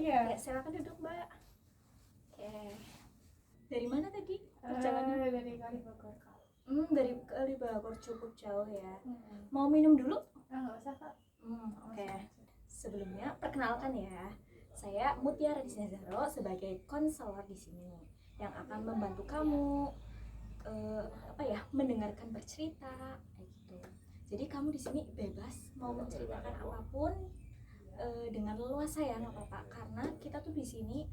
Ya, silakan duduk, Mbak. Oke. Dari mana tadi perjalanan? Dari Kalibagor, Kak. Dari Kalibagor, cukup jauh ya. Mau minum dulu? Nggak usah, Kak. Oke. Sebelumnya perkenalkan ya, saya Mutiara Disnazaro sebagai konselor di sini yang akan membantu kamu mendengarkan bercerita kayak gitu. Jadi kamu di sini bebas mau menceritakan apapun dengan leluasa ya, nggak apa-apa, karena kita tuh di sini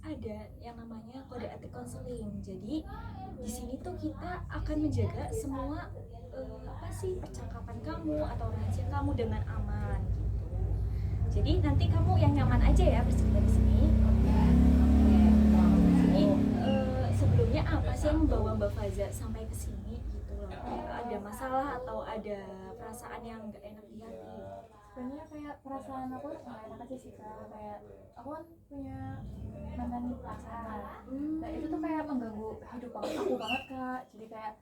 ada yang namanya kode etik konseling. Jadi di sini tuh kita akan menjaga semua percakapan kamu atau rahasia kamu dengan aman gitu. Jadi nanti kamu yang nyaman aja ya bercerita di sini. Oke. Jadi sebelumnya apa sih yang membawa Mbak Faza sampai ke sini gitu loh? Ada masalah atau ada perasaan yang nggak enak di hati? Sebenarnya kayak perasaan aku nggak enak aja sih, Kak. Kayak aku kan punya mantan pacar. Nah itu tuh kayak mengganggu hidup aku banget, Kak. Jadi kayak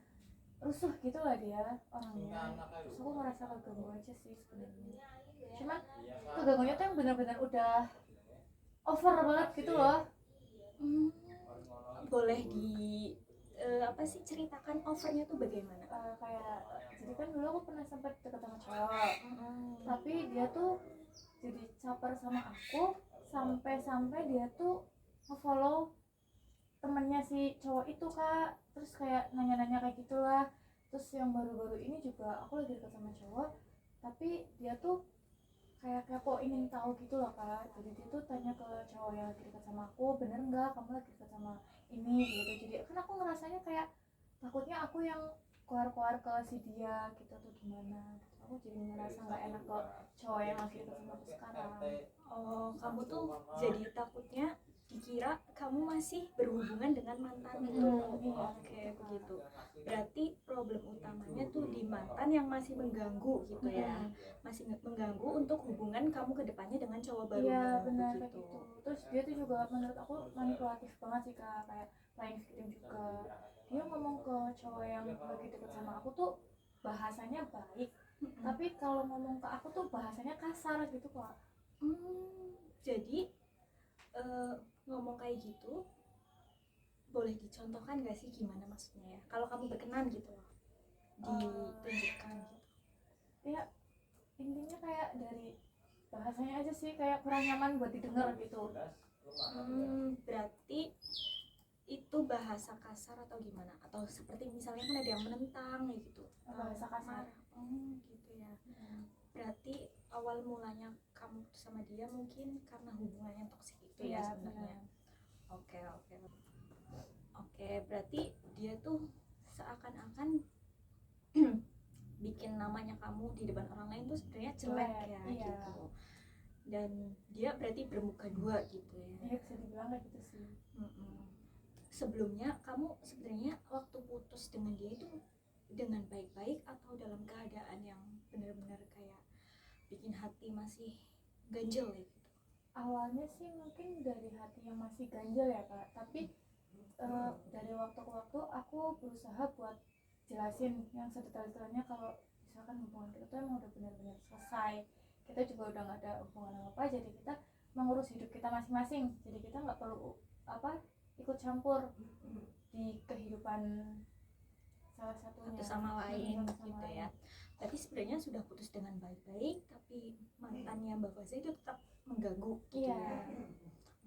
rusuh gitu lah dia orangnya. Terus aku ngerasa keganggu aja sih sebenarnya. Cuma keganggunya tuh yang benar-benar udah over banget gitu loh. Boleh di ceritakan overnya tuh bagaimana? Kayak jadi kan dulu aku pernah sempat deket sama cowok, tapi dia tuh jadi caper sama aku sampai dia tuh nge-follow temennya si cowok itu, Kak. Terus kayak nanya-nanya kayak gitulah. Terus yang baru-baru ini juga aku lagi deket sama cowok, tapi dia tuh kayak kepo ingin tahu gitu loh, Kak. Jadi dia tuh tanya ke cowok yang lagi deket sama aku, bener nggak kamu lagi deket sama ini gitu. Jadi kan aku ngerasanya kayak takutnya aku yang keluar ke si dia gitu atau gimana gitu. Aku jadi ngerasa nggak enak ke cowok yang lagi deket sama aku sekarang. Oh, kamu tuh jadi takutnya dikira kamu masih berhubungan dengan mantan itu. Oke, begitu. Berarti problem utamanya tuh di mantan yang masih mengganggu gitu ya. Masih mengganggu untuk hubungan kamu ke depannya dengan cowok baru. Iya, benar kayak gitu. Terus dia tuh juga menurut aku manipulatif banget sih, Kak. Kayak playing victim juga. Dia ngomong ke cowok yang lagi deket sama aku tuh bahasanya baik, tapi kalau ngomong ke aku tuh bahasanya kasar gitu, Kak. Jadi ngomong kayak gitu boleh dicontohkan gak sih gimana maksudnya ya? Kalau kamu berkenan gitu loh, ditunjukkan gitu. Ya intinya kayak dari bahasanya aja sih kayak kurang nyaman buat didengar gitu. Berarti itu bahasa kasar atau gimana? Atau seperti misalnya kan ada yang menentang gitu. Bahasa kasar. Gitu ya. Berarti awal mulanya kamu sama dia mungkin karena hubungan yang toksik itu ya sebenarnya. Oke, berarti dia tuh seakan-akan bikin namanya kamu di depan orang lain tuh sebenarnya jelek ya gitu. Dan dia berarti bermuka dua gitu ya. Iya, bisa dibilang kayak gitu sih. Sebelumnya kamu sebenarnya waktu putus dengan dia itu dengan baik-baik atau dalam keadaan yang benar-benar kayak bikin hati masih ganjel ya gitu? Awalnya sih mungkin dari hati yang masih ganjel ya, Kak. Tapi dari waktu ke waktu aku berusaha buat jelasin yang sedetail-detailnya kalau misalkan hubungan kita tuh emang udah benar-benar selesai. Kita juga udah gak ada hubungan apa, jadi kita mengurus hidup kita masing-masing. Jadi kita nggak perlu ikut campur di kehidupan salah satunya satu sama lain gitu ya. Tapi sebenarnya sudah putus dengan baik-baik, tapi mantannya Mbak Faza itu tetap mengganggu gitu ya.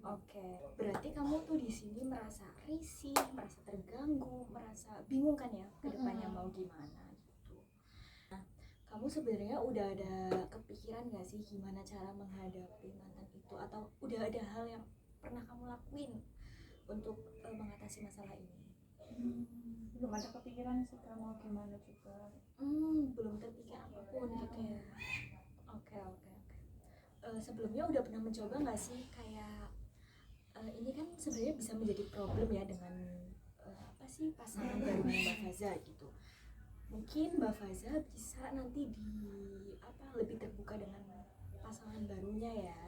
Oke, berarti kamu tuh di sini merasa risih, merasa terganggu, merasa bingung kan ya ke depannya mau gimana gitu. Nah, kamu sebenarnya udah ada kepikiran gak sih gimana cara menghadapi mantan itu, atau udah ada hal yang pernah kamu lakuin untuk mengatasi masalah ini? Belum ada kepikiran sih Kak mau gimana juga. Belum terpikir apapun gitu ya. Oke. Sebelumnya udah pernah mencoba nggak sih kayak ini kan sebenarnya bisa menjadi problem ya dengan pasangan barunya Mbak Faza gitu. Mungkin Mbak Faza bisa nanti lebih terbuka dengan pasangan barunya ya,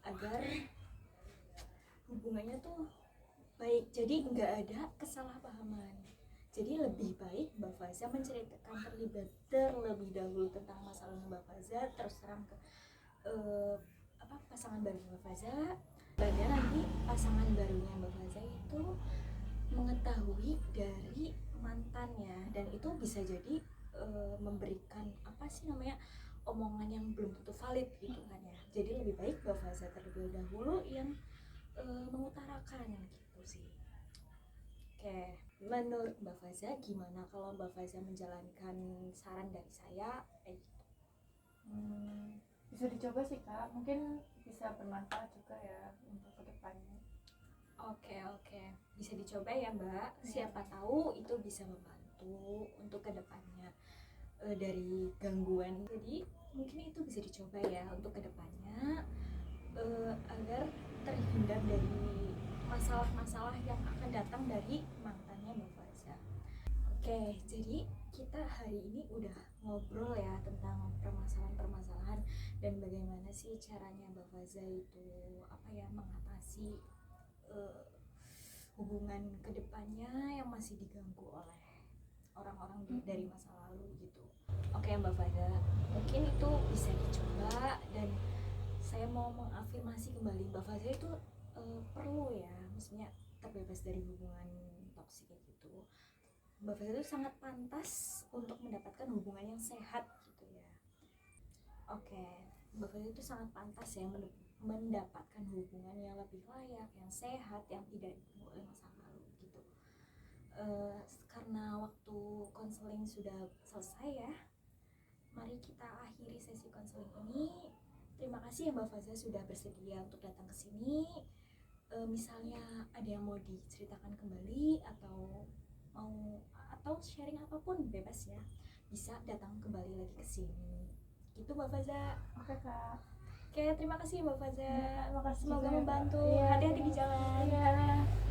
agar hubungannya tuh baik, jadi nggak ada kesalahpahaman. Jadi lebih baik Mbak Faza menceritakan terlebih dahulu tentang masalah Mbak Faza, terus terang ke pasangan pasangan barunya Mbak Faza, dan nanti pasangan barunya Mbak Faza itu mengetahui dari mantannya, dan itu bisa jadi memberikan apa sih namanya, omongan yang belum tentu valid gitu kan ya. Jadi lebih baik Mbak Faza terlebih dahulu yang mengutarakan gitu sih. Oke, menurut Mbak Faza gimana kalau Mbak Faza menjalankan saran dari saya? Bisa dicoba sih Kak, mungkin bisa bermanfaat juga ya untuk kedepannya. Oke, bisa dicoba ya Mbak. Siapa tahu itu bisa membantu untuk kedepannya dari gangguan. Jadi mungkin itu bisa dicoba ya untuk kedepannya agar terhindar dari masalah-masalah yang akan datang dari mantannya Mbak Faza. Oke, jadi kita hari ini udah ngobrol ya tentang permasalahan-permasalahan dan bagaimana sih caranya Mbak Faza itu mengatasi hubungan kedepannya yang masih diganggu oleh orang-orang dari masa lalu gitu. Oke Mbak Faza, mungkin itu bisa dicoba, dan saya mau mengafirmasi kembali Mbak Faza itu perlu ya, maksudnya terbebas dari hubungan toksik gitu. Mbak Faza itu sangat pantas untuk mendapatkan hubungan yang sehat gitu ya. Oke, Mbak Faza itu sangat pantas ya mendapatkan hubungan yang lebih layak, yang sehat, yang tidak dipenuhi oleh masa lalu gitu. Karena waktu konseling sudah selesai ya, mari kita akhiri sesi konseling ini. Terima kasih ya Mbak Faza sudah bersedia untuk datang ke sini. Misalnya ada yang mau diceritakan kembali atau sharing apapun, bebas ya, bisa datang kembali lagi ke sini. Gitu Mbak Faza. Oke Kak. Oke, terima kasih Mbak Faza. Terima kasih. Semoga juga, membantu. Iya, Hati-hati di jalan. Iya.